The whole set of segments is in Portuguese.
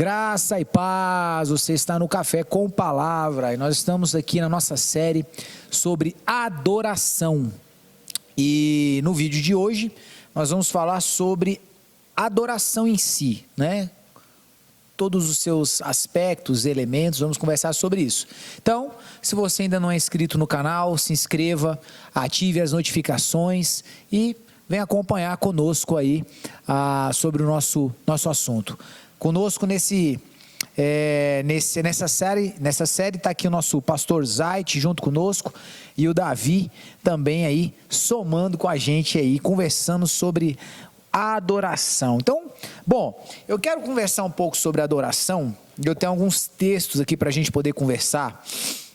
Graça e paz, você está no Café com Palavra e nós estamos aqui na nossa série sobre adoração. E no vídeo de hoje nós vamos falar sobre adoração em si, né? Todos os seus aspectos, elementos, vamos conversar sobre isso. Então, se você ainda não é inscrito no canal, se inscreva, ative as notificações e venha acompanhar conosco aí sobre o nosso assunto. Conosco nessa série está aqui o nosso pastor Zait junto conosco e o Davi também aí somando com a gente aí, conversando sobre adoração. Então, bom, eu quero conversar um pouco sobre adoração. Eu tenho alguns textos aqui para a gente poder conversar.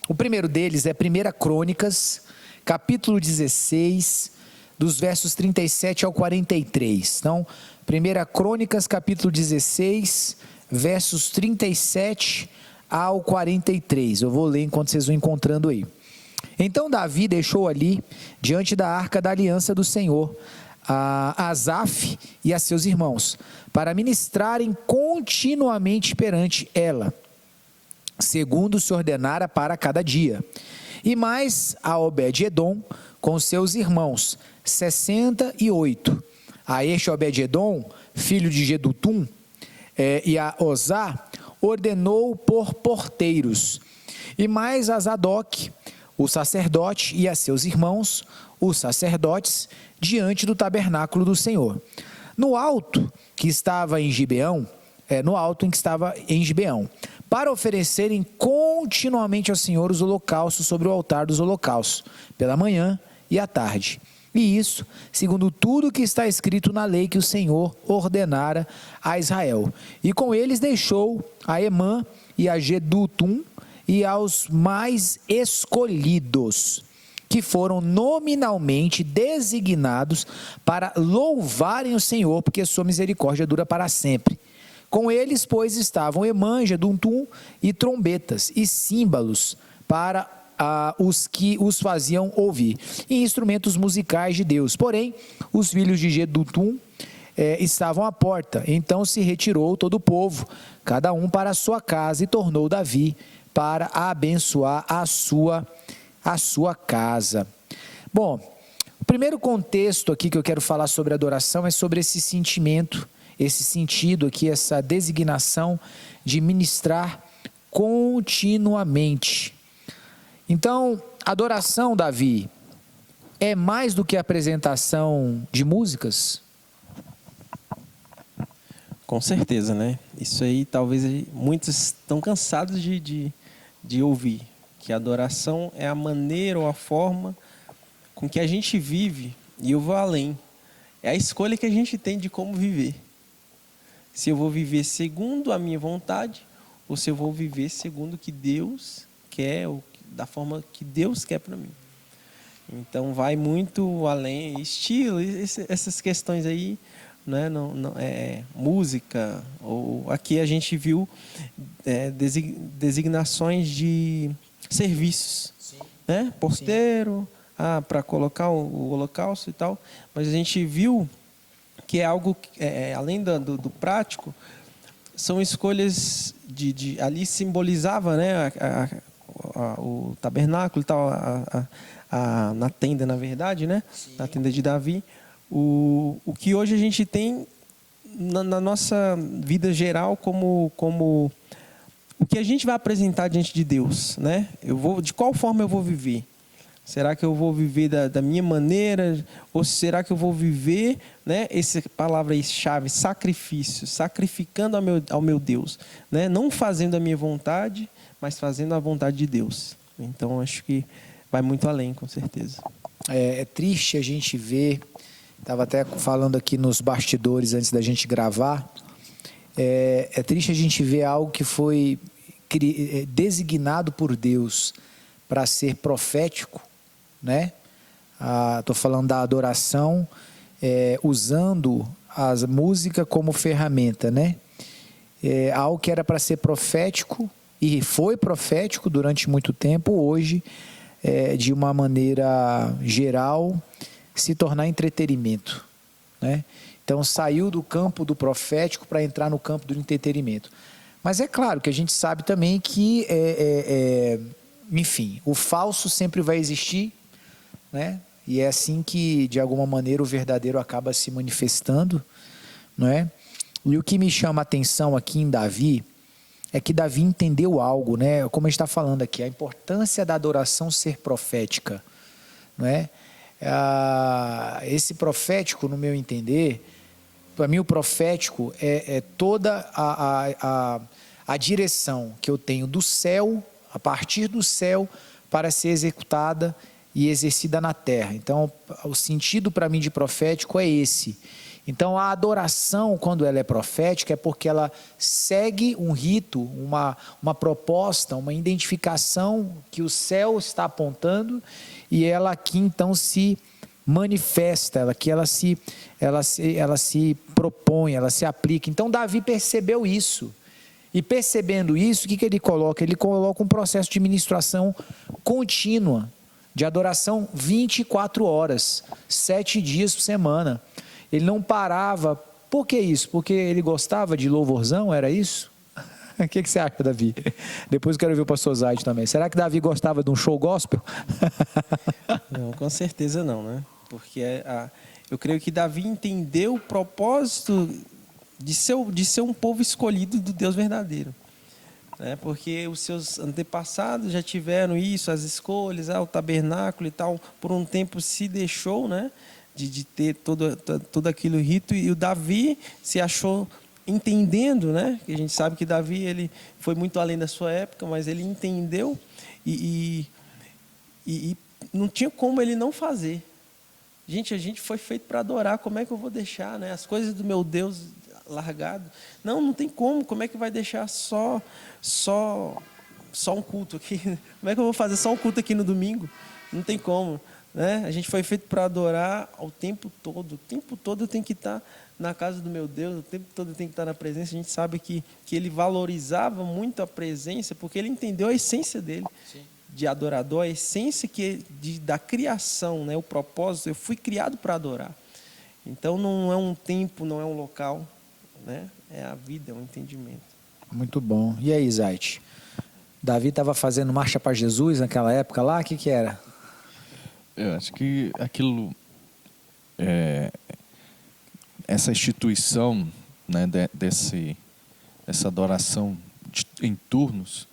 O primeiro deles é 1 Crônicas, capítulo 16, dos versos 37 ao 43. Então, 1 Crônicas, capítulo 16, versos 37 ao 43. Eu vou ler enquanto vocês vão encontrando aí. Então Davi deixou ali, diante da arca da aliança do Senhor, a Asaf e a seus irmãos, para ministrarem continuamente perante ela, segundo se ordenara para cada dia. E mais a Obed-edom com seus irmãos, 68. A este Obed-edom, filho de Jedutum, e a Osá, ordenou por porteiros. E mais a Zadok, o sacerdote, e a seus irmãos, os sacerdotes, diante do tabernáculo do Senhor. No alto que estava em Gibeão, para oferecerem continuamente ao Senhor os holocaustos sobre o altar dos holocaustos, pela manhã e à tarde. E isso, segundo tudo que está escrito na lei que o Senhor ordenara a Israel. E com eles deixou a Emã e a Jedutum e aos mais escolhidos, que foram nominalmente designados para louvarem o Senhor, porque sua misericórdia dura para sempre. Com eles, pois, estavam Emã, Jedutum e trombetas e símbolos para os que os faziam ouvir, e instrumentos musicais de Deus. Porém, os filhos de Jedutum estavam à porta. Então se retirou todo o povo, cada um para a sua casa, e tornou Davi para abençoar a sua casa. Bom, o primeiro contexto aqui que eu quero falar sobre adoração é sobre esse sentimento, esse sentido aqui, essa designação de ministrar continuamente. Então, adoração, Davi, é mais do que a apresentação de músicas? Com certeza, né? Isso aí talvez muitos estão cansados de ouvir, que a adoração é a maneira ou a forma com que a gente vive, e eu vou além, é a escolha que a gente tem de como viver. Se eu vou viver segundo a minha vontade, ou se eu vou viver segundo o que Deus quer, ou da forma que Deus quer para mim. Então vai muito além, estilo, essas questões aí, né? Não, música, ou aqui a gente viu designações de serviços, sim, né? Porteiro, para colocar o holocausto e tal, mas a gente viu que é algo, além do prático, são escolhas ali simbolizava, né? O tabernáculo e tal, na tenda, na verdade, né? Sim. Na tenda de Davi, o que hoje a gente tem na nossa vida geral como o que a gente vai apresentar diante de Deus, né? De qual forma eu vou viver? Será que eu vou viver da minha maneira? Ou será que eu vou viver, né? Essa palavra aí chave, sacrifício, sacrificando ao meu Deus, né? Não fazendo a minha vontade, mas fazendo a vontade de Deus. Então, acho que vai muito além, com certeza. É triste a gente ver, estava até falando aqui nos bastidores antes da gente gravar, é triste a gente ver algo que foi designado por Deus para ser profético, né? Estou falando da adoração, usando a música como ferramenta, né? Algo que era para ser profético, e foi profético durante muito tempo, hoje, de uma maneira geral, se tornar entretenimento, né? Então saiu do campo do profético para entrar no campo do entretenimento. Mas é claro que a gente sabe também que, enfim, o falso sempre vai existir, né? E é assim que, de alguma maneira, o verdadeiro acaba se manifestando, não é? E o que me chama a atenção aqui em Davi é que Davi entendeu algo, né? Como a gente está falando aqui, a importância da adoração ser profética, não é? Esse profético, no meu entender, para mim o profético é toda a direção que eu tenho do céu, a partir do céu, para ser executada e exercida na terra. Então, o sentido para mim de profético é esse. Então, a adoração, quando ela é profética, é porque ela segue um rito, uma proposta, uma identificação que o céu está apontando, e ela aqui então se manifesta, ela se propõe, ela se aplica. Então, Davi percebeu isso. E percebendo isso, o que ele coloca? Ele coloca um processo de ministração contínua, de adoração 24 horas, 7 dias por semana. Ele não parava. Por que isso? Porque ele gostava de louvorzão, era isso? O que você acha, Davi? Depois eu quero ver o pastor Zaid também. Será que Davi gostava de um show gospel? Não, com certeza não, né? Porque eu creio que Davi entendeu o propósito de ser um povo escolhido do Deus verdadeiro. Porque os seus antepassados já tiveram isso, as escolhas, o tabernáculo e tal, por um tempo se deixou, né, de ter todo aquele rito, e o Davi se achou entendendo, né, que a gente sabe que Davi ele foi muito além da sua época, mas ele entendeu e não tinha como ele não fazer. Gente, a gente foi feito para adorar, como é que eu vou deixar, né, as coisas do meu Deus largado? Não tem como é que vai deixar só um culto aqui? Como é que eu vou fazer só um culto aqui no domingo? Não tem como, né? A gente foi feito para adorar o tempo todo eu tenho que estar na casa do meu Deus, o tempo todo eu tenho que estar na presença. A gente sabe que ele valorizava muito a presença, porque ele entendeu a essência dele. Sim. De adorador, a essência da criação, né? O propósito, eu fui criado para adorar. Então não é um tempo, não é um local, né? É a vida, é um entendimento. Muito bom. E aí, Zait? Davi estava fazendo marcha para Jesus naquela época lá? O que era? Eu acho que aquilo, essa instituição, né, dessa adoração em turnos,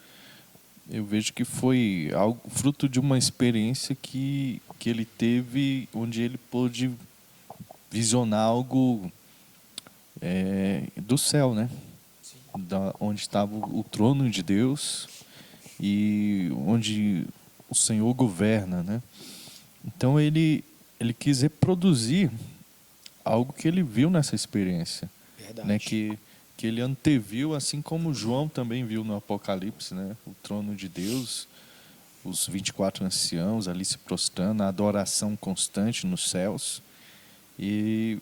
eu vejo que foi algo fruto de uma experiência que ele teve, onde ele pôde visionar algo do céu, né? Onde estava o trono de Deus e onde o Senhor governa, né? Então ele quis reproduzir algo que ele viu nessa experiência, né? Que ele anteviu, assim como João também viu no Apocalipse, né? O trono de Deus, os 24 anciãos ali se prostrando, a adoração constante nos céus. E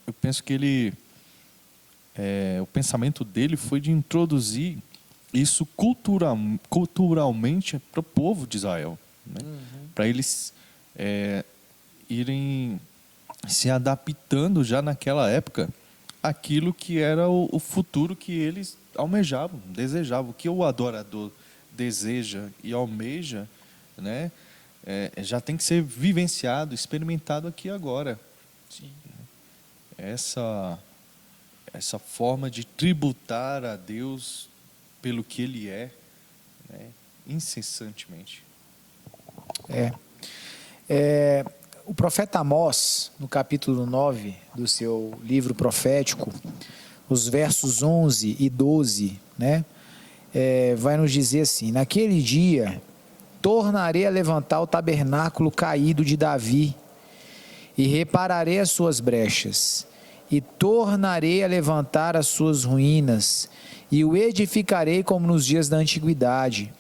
eu penso que o pensamento dele foi de introduzir isso culturalmente para o povo de Israel, né? Para eles irem se adaptando já naquela época aquilo que era o futuro que eles almejavam, desejavam, o que o adorador deseja e almeja, né? Já tem que ser vivenciado, experimentado aqui agora. Sim. Essa forma de tributar a Deus pelo que Ele é, né, incessantemente. O profeta Amós, no capítulo 9 do seu livro profético, os versos 11 e 12, né, vai nos dizer assim: naquele dia tornarei a levantar o tabernáculo caído de Davi e repararei as suas brechas, e tornarei a levantar as suas ruínas, e o edificarei como nos dias da antiguidade,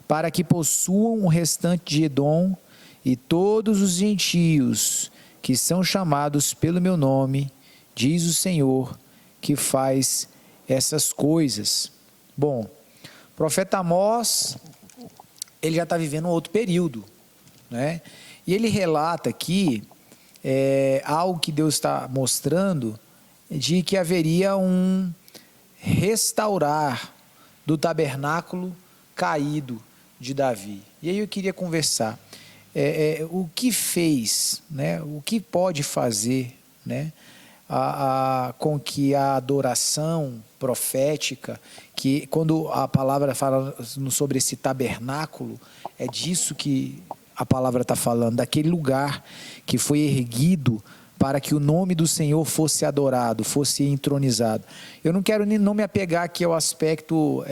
para que possuam o restante de Edom e todos os gentios que são chamados pelo meu nome, diz o Senhor, que faz essas coisas. Bom, o profeta Amós, ele já está vivendo um outro período, né? E ele relata aqui algo que Deus está mostrando, de que haveria restaurar do tabernáculo caído de Davi. E aí eu queria conversar. O que fez, né? O que pode fazer, né? Com que a adoração profética, que quando a palavra fala sobre esse tabernáculo, é disso que a palavra está falando, daquele lugar que foi erguido para que o nome do Senhor fosse adorado, fosse entronizado. Eu não quero não me apegar aqui ao aspecto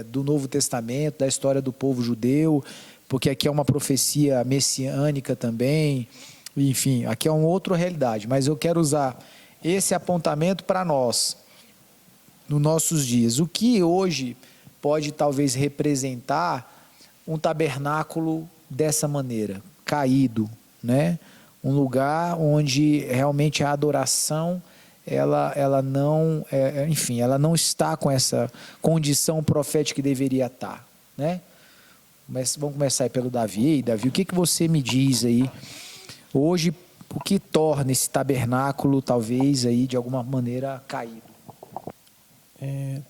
do Novo Testamento, da história do povo judeu, porque aqui é uma profecia messiânica também, enfim, aqui é uma outra realidade, mas eu quero usar esse apontamento para nós, nos nossos dias. O que hoje pode talvez representar um tabernáculo dessa maneira, caído, né? Um lugar onde realmente a adoração, ela não, enfim, ela não está com essa condição profética que deveria estar, né? Mas vamos começar aí pelo Davi. E Davi, o que você me diz aí hoje, o que torna esse tabernáculo talvez aí de alguma maneira caído?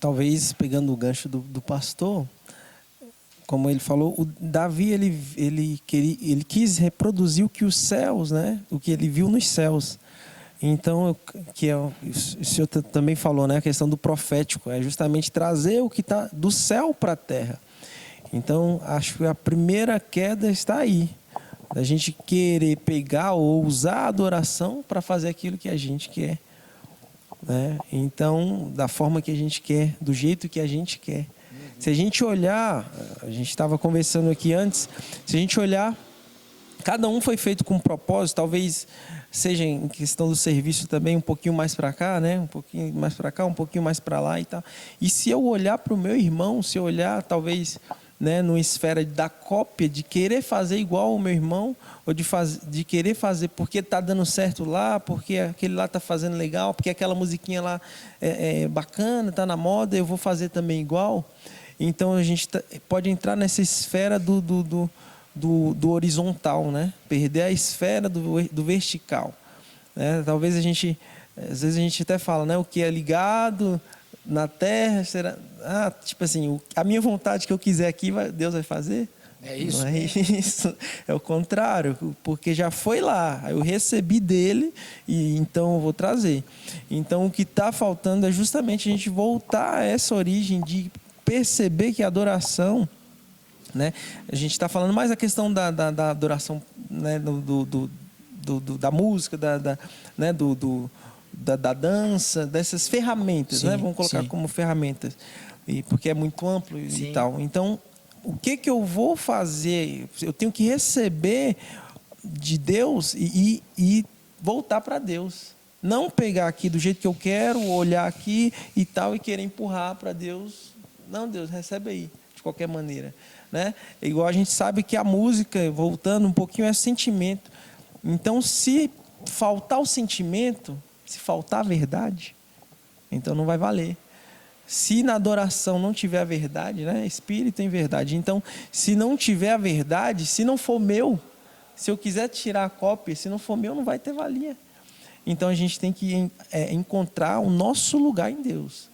Talvez pegando o gancho do pastor, como ele falou, o Davi ele quis reproduzir o que os céus, né? O que ele viu nos céus. Então, o senhor também falou, né? A questão do profético é justamente trazer o que está do céu para a terra. Então, acho que a primeira queda está aí, da gente querer pegar ou usar a adoração para fazer aquilo que a gente quer, né? Então, da forma que a gente quer, do jeito que a gente quer. Se a gente olhar, a gente estava conversando aqui antes, se a gente olhar, cada um foi feito com um propósito, talvez seja em questão do serviço também um pouquinho mais para cá, né? Um pouquinho mais para cá, um pouquinho mais para lá e tal. E se eu olhar para o meu irmão, se eu olhar talvez, né, numa esfera da cópia, de querer fazer igual ao meu irmão, ou de querer fazer porque está dando certo lá, porque aquele lá está fazendo legal, porque aquela musiquinha lá é bacana, está na moda, eu vou fazer também igual. Então a gente pode entrar nessa esfera do horizontal, né? Perder a esfera do vertical, né? Talvez às vezes a gente até fala, né? O que é ligado na terra será, tipo assim, a minha vontade que eu quiser aqui, Deus vai fazer? É isso? Não é isso, é o contrário, porque já foi lá, eu recebi dele e então eu vou trazer. Então o que está faltando é justamente a gente voltar a essa origem de perceber que a adoração, né? A gente está falando mais a questão da adoração, né? Da música, né? Da dança, dessas ferramentas, sim, né? Vamos colocar, sim, como ferramentas, porque é muito amplo, sim, e tal. Então, o que eu vou fazer? Eu tenho que receber de Deus e voltar para Deus. Não pegar aqui do jeito que eu quero, olhar aqui e tal, e querer empurrar para Deus. Não, Deus, recebe aí, de qualquer maneira, né? Igual a gente sabe que a música, voltando um pouquinho, é sentimento. Então, se faltar o sentimento, se faltar a verdade, então não vai valer. Se na adoração não tiver a verdade, né? Espírito em verdade. Então, se não tiver a verdade, se não for meu, se eu quiser tirar a cópia, se não for meu, não vai ter valia. Então, a gente tem que encontrar o nosso lugar em Deus.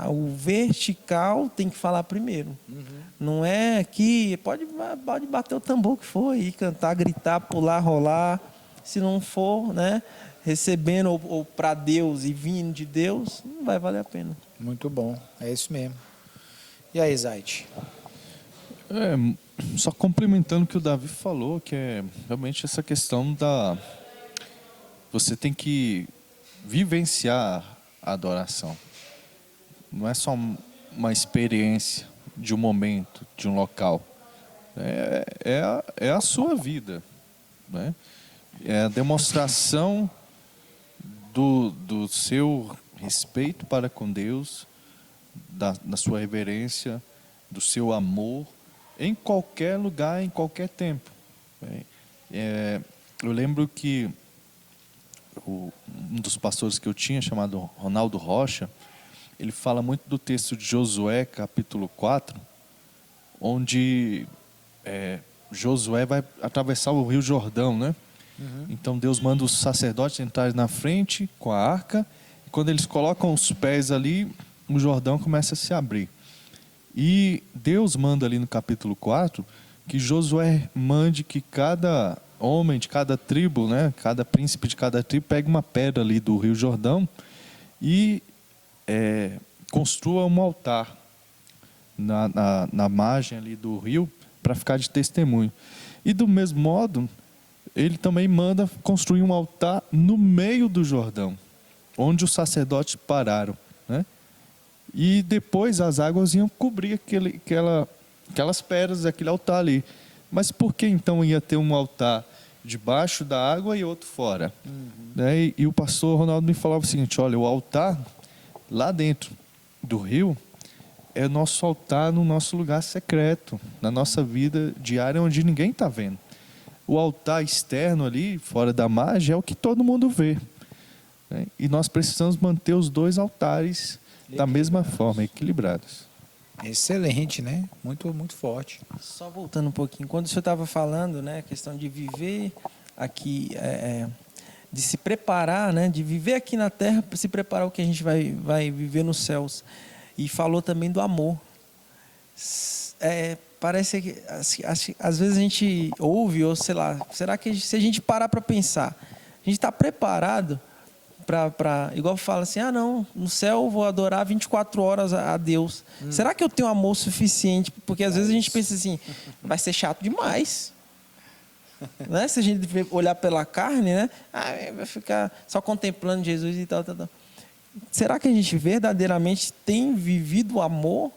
O vertical tem que falar primeiro. Uhum. Não é que pode bater o tambor que for, e cantar, gritar, pular, rolar. Se não for, né, recebendo ou para Deus e vindo de Deus, não vai valer a pena. Muito bom, é isso mesmo. E aí, Zait? Só complementando o que o Davi falou, que é realmente essa questão você tem que vivenciar a adoração. Não é só uma experiência de um momento, de um local. É a sua vida, né? É a demonstração do seu respeito para com Deus, da sua reverência, do seu amor, em qualquer lugar, em qualquer tempo. Eu lembro que um dos pastores que eu tinha, chamado Ronaldo Rocha, ele fala muito do texto de Josué, capítulo 4, onde Josué vai atravessar o Rio Jordão, né? Uhum. Então Deus manda os sacerdotes entrarem na frente com a arca, e quando eles colocam os pés ali, o Jordão começa a se abrir. E Deus manda ali no capítulo 4 que Josué mande que cada homem de cada tribo, né, cada príncipe de cada tribo, pegue uma pedra ali do Rio Jordão e construa um altar na margem ali do rio para ficar de testemunho. E do mesmo modo, ele também manda construir um altar no meio do Jordão, onde os sacerdotes pararam, né? E depois as águas iam cobrir aquelas pedras, aquele altar ali. Mas por que então ia ter um altar debaixo da água e outro fora? Né? E o pastor Ronaldo me falava o seguinte: olha, o altar lá dentro do rio é o nosso altar no nosso lugar secreto, na nossa vida diária, onde ninguém está vendo. O altar externo ali, fora da margem, é o que todo mundo vê. Né? E nós precisamos manter os dois altares da mesma forma, equilibrados. Excelente, né? Muito, muito forte. Só voltando um pouquinho, quando o senhor estava falando, né, a questão de viver aqui, de se preparar, né, de viver aqui na terra para se preparar o que a gente vai viver nos céus. E falou também do amor. Parece que às vezes a gente ouve, ou sei lá, será que se a gente parar para pensar, a gente está preparado para, igual fala assim, não, no céu eu vou adorar 24 horas a Deus. Será que eu tenho amor suficiente? Porque às vezes a gente pensa assim, vai ser chato demais. Né? Se a gente olhar pela carne, né? Vai ficar só contemplando Jesus e tal. Será que a gente verdadeiramente tem vivido o amor?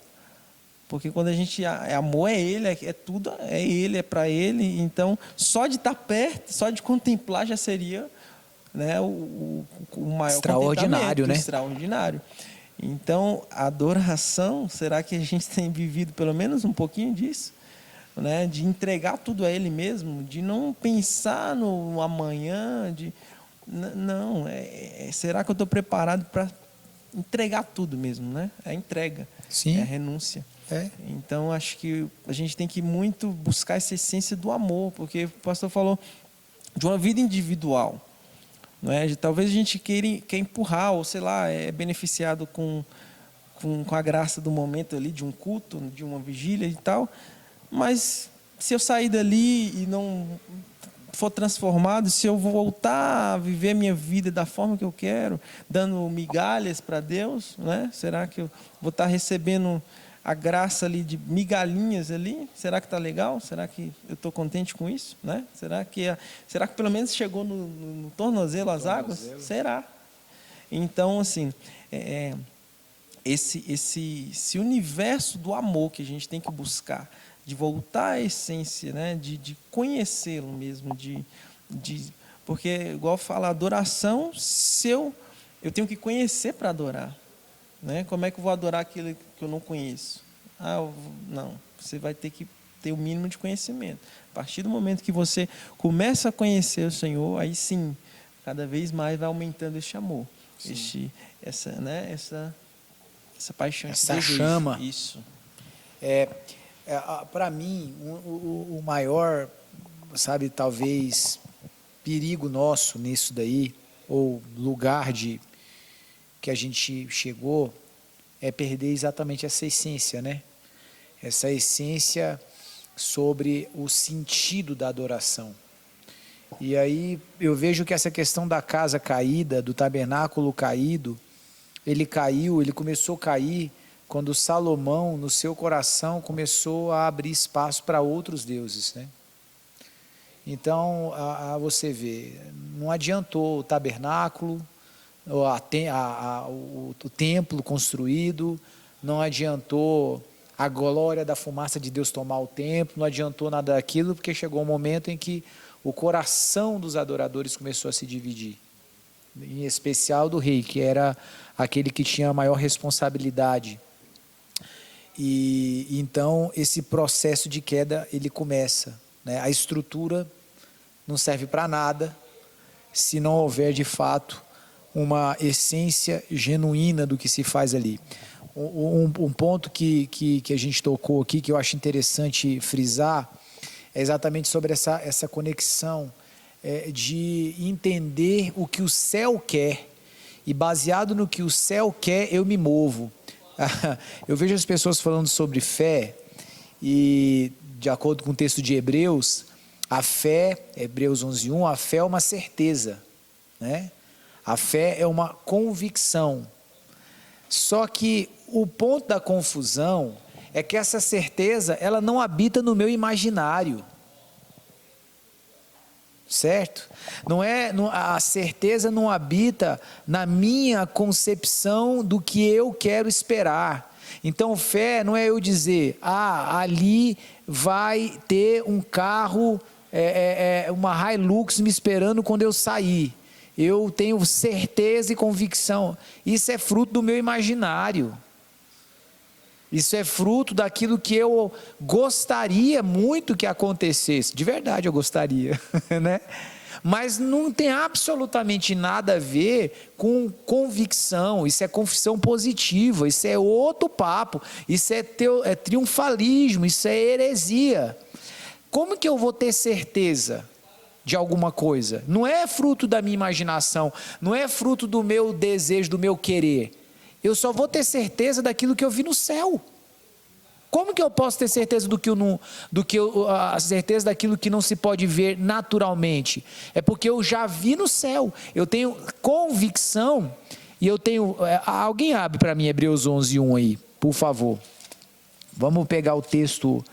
Porque quando a gente amor é Ele, é tudo, é Ele, é para Ele. Então, só de estar perto, só de contemplar já seria, né, o maior extraordinário, né? Extraordinário. Então, a adoração, será que a gente tem vivido pelo menos um pouquinho disso? Né? De entregar tudo a Ele mesmo, de não pensar no amanhã, não, será que eu estou preparado para entregar tudo mesmo, né? É a entrega, Sim. É a renúncia. Então, acho que a gente tem que muito buscar essa essência do amor, porque o pastor falou de uma vida individual. Não é? Talvez a gente quer empurrar, ou sei lá, é beneficiado com a graça do momento ali, de um culto, de uma vigília e tal, mas se eu sair dali e não for transformado, se eu voltar a viver a minha vida da forma que eu quero, dando migalhas para Deus, né? Será que eu vou estar recebendo a graça ali de migalhinhas ali? Será que está legal? Será que eu estou contente com isso? Né? Será que pelo menos chegou no tornozelo as águas? Será? Então, assim, esse universo do amor que a gente tem que buscar, de voltar à essência, né? de conhecê-lo mesmo, porque, igual fala, adoração, eu tenho que conhecer para adorar. Né? Como é que eu vou adorar aquilo que eu não conheço? Não, você vai ter que ter o mínimo de conhecimento. A partir do momento que você começa a conhecer o Senhor, aí sim, cada vez mais vai aumentando este amor, essa paixão, essa esse chama. Isso. Para mim, o maior, sabe, talvez perigo nosso nisso daí, ou lugar que a gente chegou, é perder exatamente essa essência, né? Essa essência sobre o sentido da adoração. E aí eu vejo que essa questão da casa caída, do tabernáculo caído, ele começou a cair quando Salomão, no seu coração, começou a abrir espaço para outros deuses, né? Então, você vê, não adiantou o tabernáculo, o templo construído, não adiantou a glória da fumaça de Deus tomar o templo, não adiantou nada daquilo, porque chegou um momento em que o coração dos adoradores começou a se dividir, em especial do rei, que era aquele que tinha a maior responsabilidade. E então esse processo de queda ele começa, né? A estrutura não serve para nada se não houver de fato uma essência genuína do que se faz ali. Um ponto que a gente tocou aqui, que eu acho interessante frisar, é exatamente sobre essa conexão de entender o que o céu quer, e baseado no que o céu quer, eu me movo. Eu vejo as pessoas falando sobre fé e, de acordo com o texto de Hebreus, a fé, Hebreus 11:1, a fé é uma certeza, né? A fé é uma convicção. Só que o ponto da confusão é que essa certeza, ela não habita no meu imaginário. Certo? A certeza não habita na minha concepção do que eu quero esperar. Então, fé não é eu dizer, ali vai ter um carro, uma Hilux me esperando quando eu sair. Eu tenho certeza e convicção. Isso é fruto do meu imaginário. Isso é fruto daquilo que eu gostaria muito que acontecesse. De verdade eu gostaria, né? Mas não tem absolutamente nada a ver com convicção. Isso é confissão positiva, isso é outro papo. Isso é triunfalismo, isso é heresia. Como que eu vou ter certeza de alguma coisa? Não é fruto da minha imaginação, não é fruto do meu desejo, do meu querer. Eu só vou ter certeza daquilo que eu vi no céu. Como que eu posso ter certeza a certeza daquilo que não se pode ver naturalmente? É porque eu já vi no céu. Eu tenho convicção e eu tenho. Alguém abre para mim Hebreus 11:1 aí, por favor. Vamos pegar o texto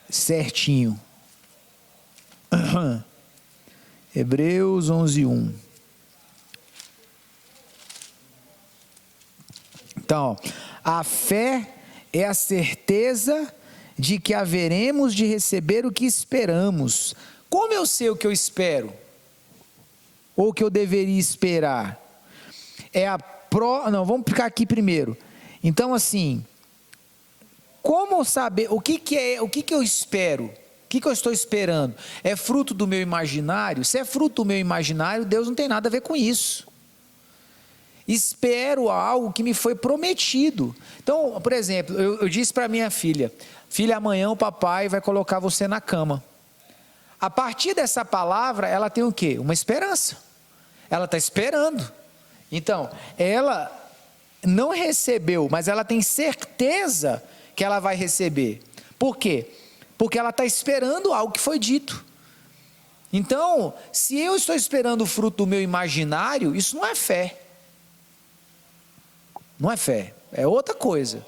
certinho. Hebreus 11:1. Então, a fé é a certeza de que haveremos de receber o que esperamos. Como eu sei o que eu espero? Ou o que eu deveria esperar? Não, vamos ficar aqui primeiro. Então, assim, como saber o que eu espero? O que eu estou esperando? É fruto do meu imaginário? Se é fruto do meu imaginário, Deus não tem nada a ver com isso. Espero algo que me foi prometido. Então, por exemplo, eu disse para minha filha: filha, amanhã o papai vai colocar você na cama. A partir dessa palavra, ela tem o quê? Uma esperança. Ela está esperando. Então, ela não recebeu, mas ela tem certeza que ela vai receber. Por quê? Porque ela está esperando algo que foi dito. Então, se eu estou esperando o fruto do meu imaginário, isso não é fé. Não é fé, é outra coisa.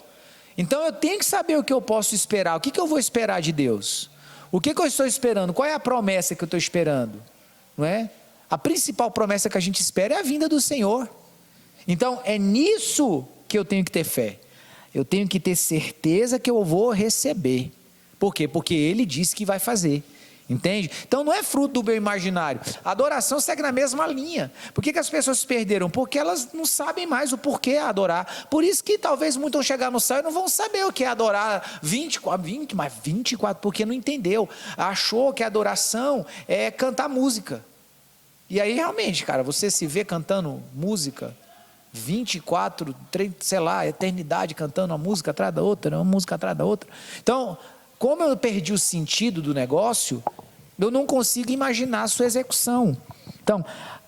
Então eu tenho que saber o que eu posso esperar. O que eu vou esperar de Deus? O que eu estou esperando? Qual é a promessa que eu estou esperando? Não é? A principal promessa que a gente espera é a vinda do Senhor. Então é nisso que eu tenho que ter fé. Eu tenho que ter certeza que eu vou receber. Por quê? Porque Ele disse que vai fazer. Entende? Então não é fruto do meu imaginário. A adoração segue na mesma linha. Por que as pessoas se perderam? Porque elas não sabem mais o porquê adorar. Por isso que talvez muitos vão chegar no céu e não vão saber o que é adorar 24, porque não entendeu. Achou que a adoração é cantar música. E aí realmente, cara, você se vê cantando música 24, 30, sei lá, eternidade, cantando uma música atrás da outra, uma música atrás da outra. Então, como eu perdi o sentido do negócio, eu não consigo imaginar a sua execução. Então,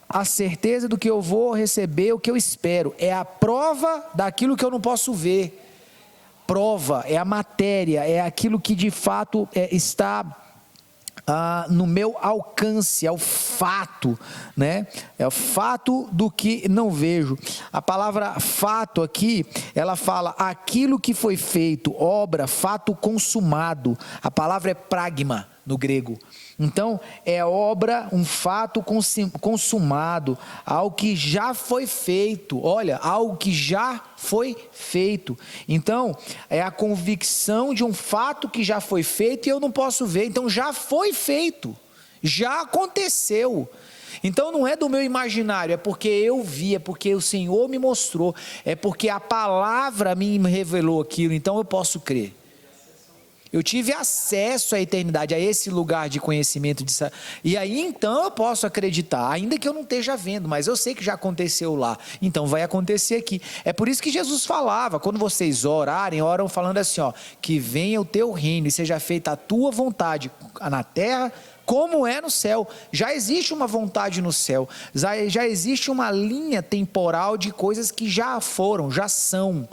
a certeza do que eu vou receber, o que eu espero, é a prova daquilo que eu não posso ver. Prova, é a matéria, é aquilo que de fato está no meu alcance, é o fato, né? É o fato do que não vejo. A palavra fato aqui, ela fala aquilo que foi feito, obra, fato consumado. A palavra é pragma no grego. Então, é obra, um fato consumado, algo que já foi feito. Olha, algo que já foi feito. Então, é a convicção de um fato que já foi feito e eu não posso ver. Então, já foi feito, já aconteceu. Então, não é do meu imaginário, é porque eu vi, é porque o Senhor me mostrou, é porque a palavra me revelou aquilo, então eu posso crer. Eu tive acesso à eternidade, a esse lugar de conhecimento. E aí então eu posso acreditar, ainda que eu não esteja vendo, mas eu sei que já aconteceu lá. Então vai acontecer aqui. É por isso que Jesus falava, quando vocês orarem, oram falando assim, ó, que venha o teu reino e seja feita a tua vontade na terra, como é no céu. Já existe uma vontade no céu, já existe uma linha temporal de coisas que já foram, já são.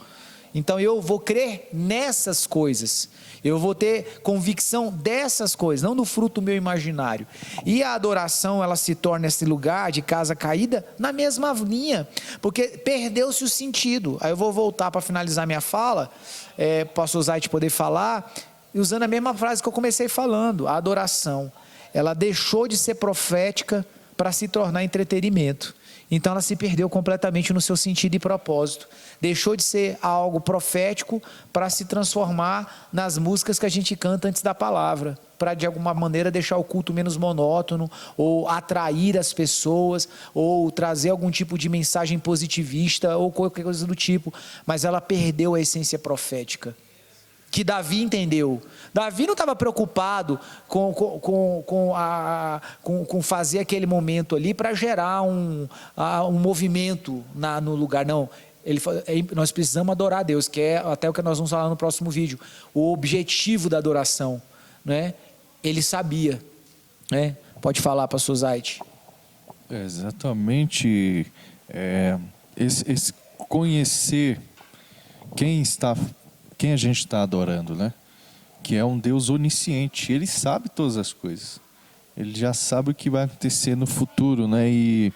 Então eu vou crer nessas coisas. Eu vou ter convicção dessas coisas, não do fruto do meu imaginário. E a adoração, ela se torna esse lugar de casa caída na mesma linha, porque perdeu-se o sentido. Aí eu vou voltar para finalizar minha fala, pastor Zait poder falar, usando a mesma frase que eu comecei falando. A adoração, ela deixou de ser profética para se tornar entretenimento. Então ela se perdeu completamente no seu sentido e propósito. Deixou de ser algo profético para se transformar nas músicas que a gente canta antes da palavra, para de alguma maneira deixar o culto menos monótono, ou atrair as pessoas, ou trazer algum tipo de mensagem positivista, ou qualquer coisa do tipo. Mas ela perdeu a essência profética, que Davi entendeu. Davi não estava preocupado com fazer aquele momento ali para gerar um movimento no lugar, não. Nós precisamos adorar a Deus, que é até o que nós vamos falar no próximo vídeo, o objetivo da adoração, né? Ele sabia, né? Pode falar, pastor Zait. Exatamente, esse conhecer quem a gente está adorando, né? Que é um Deus onisciente. Ele sabe todas as coisas. Ele já sabe o que vai acontecer no futuro, né? E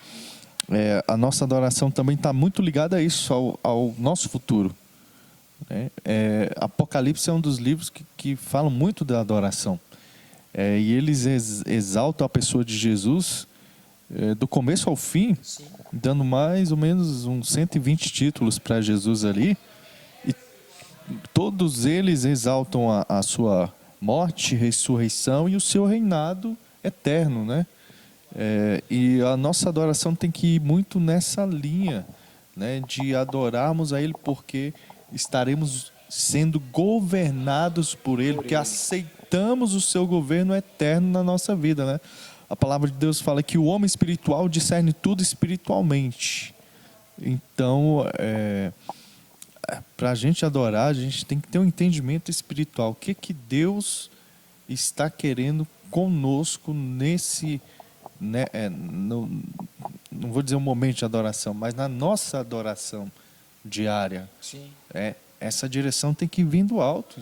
a nossa adoração também está muito ligada a isso, ao nosso futuro, né? Apocalipse é um dos livros que falam muito da adoração. E eles exaltam a pessoa de Jesus do começo ao fim, sim, dando mais ou menos uns 120 títulos para Jesus ali. Todos eles exaltam a sua morte, ressurreição e o seu reinado eterno, né? E a nossa adoração tem que ir muito nessa linha, né? De adorarmos a Ele porque estaremos sendo governados por Ele, porque aceitamos o seu governo eterno na nossa vida, né? A palavra de Deus fala que o homem espiritual discerne tudo espiritualmente. Então, para a gente adorar, a gente tem que ter um entendimento espiritual. O que Deus está querendo conosco nesse, né, não vou dizer um momento de adoração, mas na nossa adoração diária. Sim. Essa direção tem que vir do alto,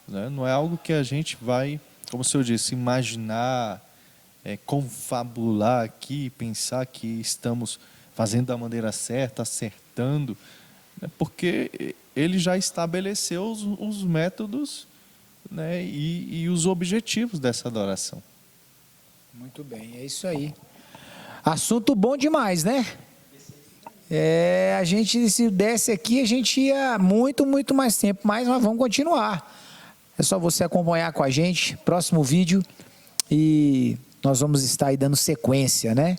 né? Não é algo que a gente vai, como o senhor disse, imaginar, confabular aqui, pensar que estamos fazendo da maneira certa, acertando, porque ele já estabeleceu os métodos, né, e os objetivos dessa adoração. Muito bem, é isso aí. Assunto bom demais, né? A gente, se desse aqui, a gente ia muito mais tempo, mas nós vamos continuar. É só você acompanhar com a gente, próximo vídeo, e nós vamos estar aí dando sequência, né?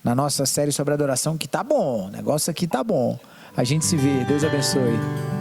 Na nossa série sobre adoração, que tá bom, o negócio aqui tá bom. A gente se vê, Deus abençoe.